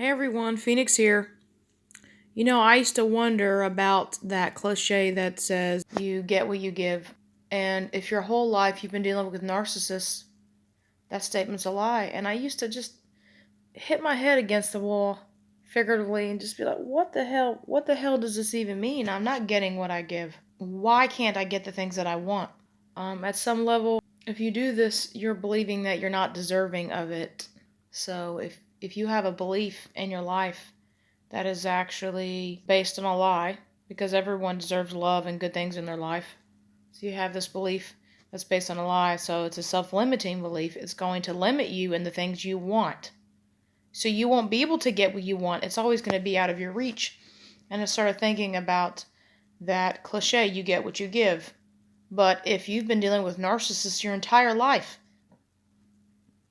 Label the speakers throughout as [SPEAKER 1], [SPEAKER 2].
[SPEAKER 1] Hey everyone, Phoenix here. I used to wonder about that cliche that says you get what you give. And if your whole life you've been dealing with narcissists, that statement's a lie. And I used to just hit my head against the wall figuratively and just be like, what the hell? What the hell does this even mean? I'm not getting what I give. Why can't I get the things that I want? At some level, if you do this, you're believing that you're not deserving of it. So if you have a belief in your life that is actually based on a lie, because everyone deserves love and good things in their life. So you have this belief that's based on a lie, so it's a self-limiting belief. It's going to limit you in the things you want. So you won't be able to get what you want. It's always going to be out of your reach. And I started thinking about that cliche, you get what you give. But if you've been dealing with narcissists your entire life,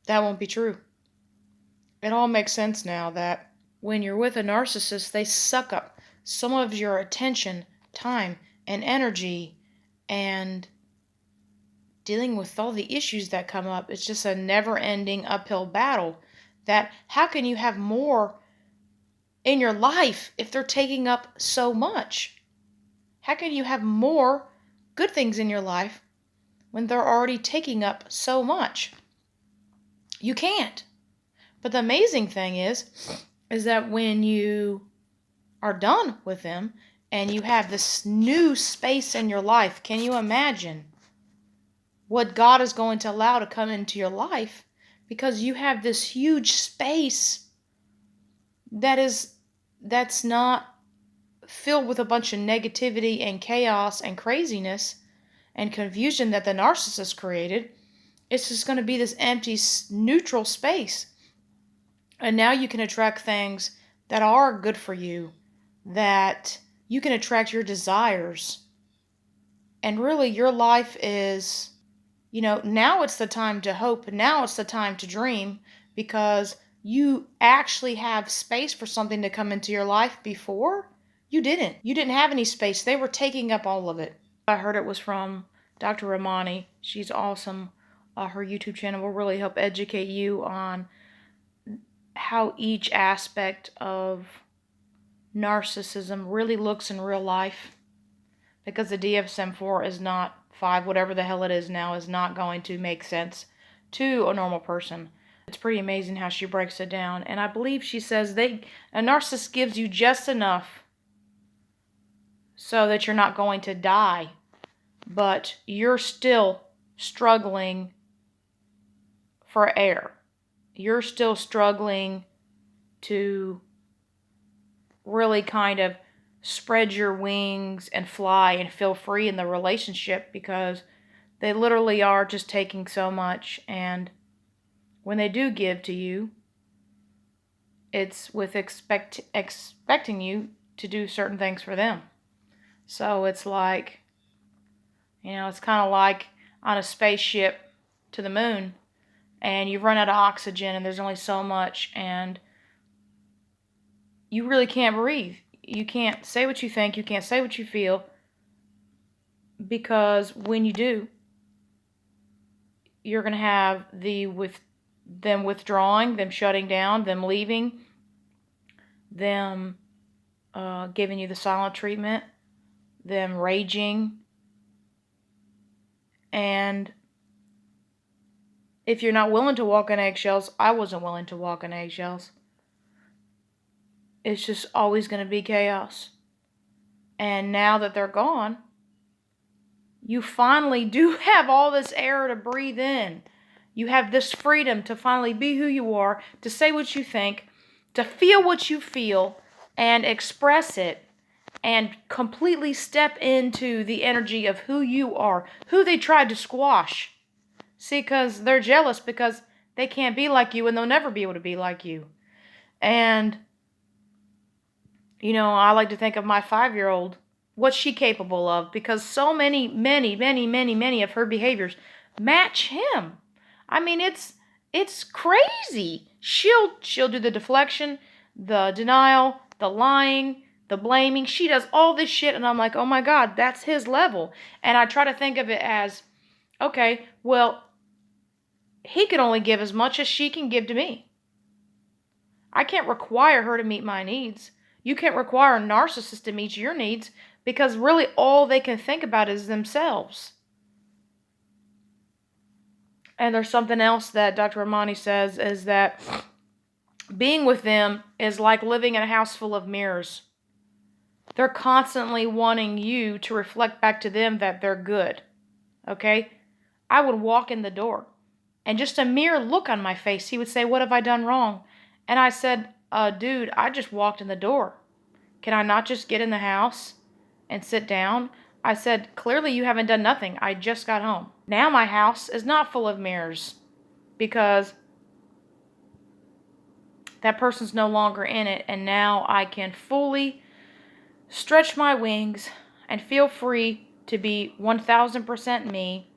[SPEAKER 1] that won't be true. It all makes sense now that when you're with a narcissist, they suck up some of your attention, time, and energy, and dealing with all the issues that come up. It's just a never-ending uphill battle. That how can you have more in your life if they're taking up so much? How can you have more good things in your life when they're already taking up so much? You can't. But the amazing thing is that when you are done with them and you have this new space in your life, can you imagine what God is going to allow to come into your life? Because you have this huge space that's not filled with a bunch of negativity and chaos and craziness and confusion that the narcissist created. It's just going to be this empty, neutral space. And now you can attract things that are good for you, that you can attract your desires. And really, your life is, now it's the time to hope. Now it's the time to dream, because you actually have space for something to come into your life. Before, you didn't. You didn't have any space. They were taking up all of it. I heard it was from Dr. Ramani. She's awesome. Her YouTube channel will really help educate you on how each aspect of narcissism really looks in real life, because the DSM-4 is not 5, whatever the hell it is now, is not going to make sense to a normal person. It's pretty amazing how she breaks it down. And I believe she says a narcissist gives you just enough so that you're not going to die, but you're still struggling for air. You're still struggling to really kind of spread your wings and fly and feel free in the relationship, because they literally are just taking so much. And when they do give to you, it's with expecting you to do certain things for them. So it's like, it's kind of like on a spaceship to the moon, and you run out of oxygen and there's only so much, and you really can't breathe. You can't say what you think. You can't say what you feel, because when you do, you're going to have them withdrawing, them shutting down, them leaving, them giving you the silent treatment, them raging. And if you're not willing to walk on eggshells, I wasn't willing to walk on eggshells. It's just always going to be chaos. And now that they're gone, you finally do have all this air to breathe in. You have this freedom to finally be who you are, to say what you think, to feel what you feel, and express it, and completely step into the energy of who you are, who they tried to squash. See, because they're jealous because they can't be like you, and they'll never be able to be like you. And, I like to think of my 5-year-old, what's she capable of, because so many of her behaviors match him. I mean, it's crazy. She'll do the deflection, the denial, the lying, the blaming. She does all this shit, and I'm like, oh my God, that's his level. And I try to think of it as, okay, well, he can only give as much as she can give to me. I can't require her to meet my needs. You can't require a narcissist to meet your needs because really all they can think about is themselves. And there's something else that Dr. Ramani says is that being with them is like living in a house full of mirrors. They're constantly wanting you to reflect back to them that they're good. Okay? I would walk in the door and just a mere look on my face, he would say, "What have I done wrong?" And I said, dude, I just walked in the door. Can I not just get in the house and sit down? I said, clearly you haven't done nothing. I just got home. Now my house is not full of mirrors because that person's no longer in it. And now I can fully stretch my wings and feel free to be 1000% me.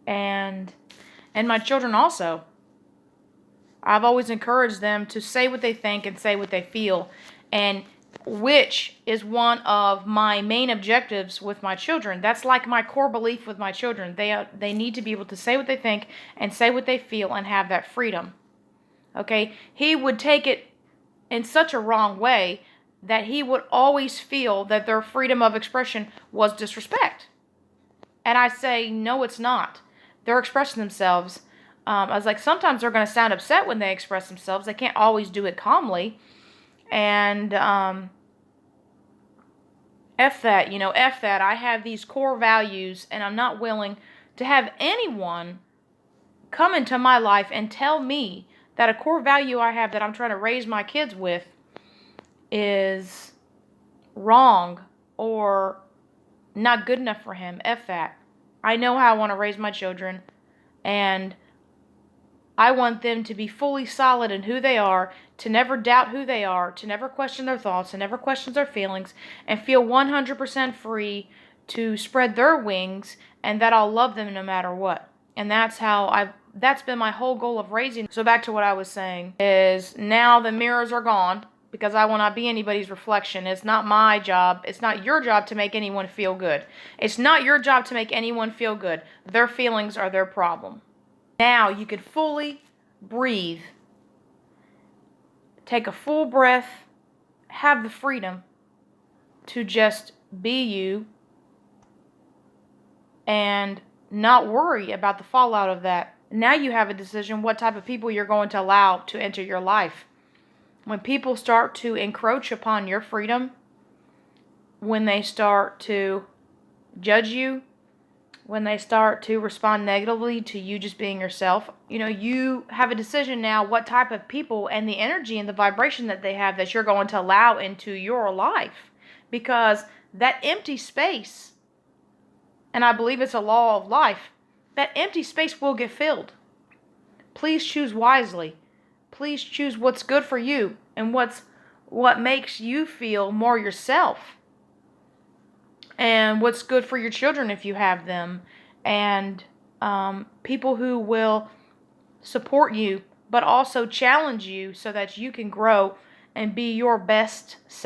[SPEAKER 1] And my children also. I've always encouraged them to say what they think and say what they feel, and which is one of my main objectives with my children. That's like my core belief with my children. They need to be able to say what they think and say what they feel and have that freedom. Okay? He would take it in such a wrong way that he would always feel that their freedom of expression was disrespect. And I say, no, it's not. They're expressing themselves. I was like, sometimes they're going to sound upset when they express themselves. They can't always do it calmly. And F that, F that. I have these core values, and I'm not willing to have anyone come into my life and tell me that a core value I have that I'm trying to raise my kids with is wrong or not good enough for him. F that. I know how I want to raise my children, and I want them to be fully solid in who they are, to never doubt who they are, to never question their thoughts, to never question their feelings, and feel 100% free to spread their wings, and that I'll love them no matter what. And that's been my whole goal of raising. So back to what I was saying is now the mirrors are gone because I will not be anybody's reflection. It's not my job. It's not your job to make anyone feel good. It's not your job to make anyone feel good. Their feelings are their problem. Now you can fully breathe, take a full breath, have the freedom to just be you and not worry about the fallout of that. Now you have a decision what type of people you're going to allow to enter your life. When people start to encroach upon your freedom, when they start to judge you, when they start to respond negatively to you just being yourself, you have a decision now what type of people and the energy and the vibration that they have that you're going to allow into your life. Because that empty space, and I believe it's a law of life, that empty space will get filled. Please choose wisely. Please choose what's good for you and what makes you feel more yourself. And what's good for your children if you have them, and people who will support you but also challenge you so that you can grow and be your best self.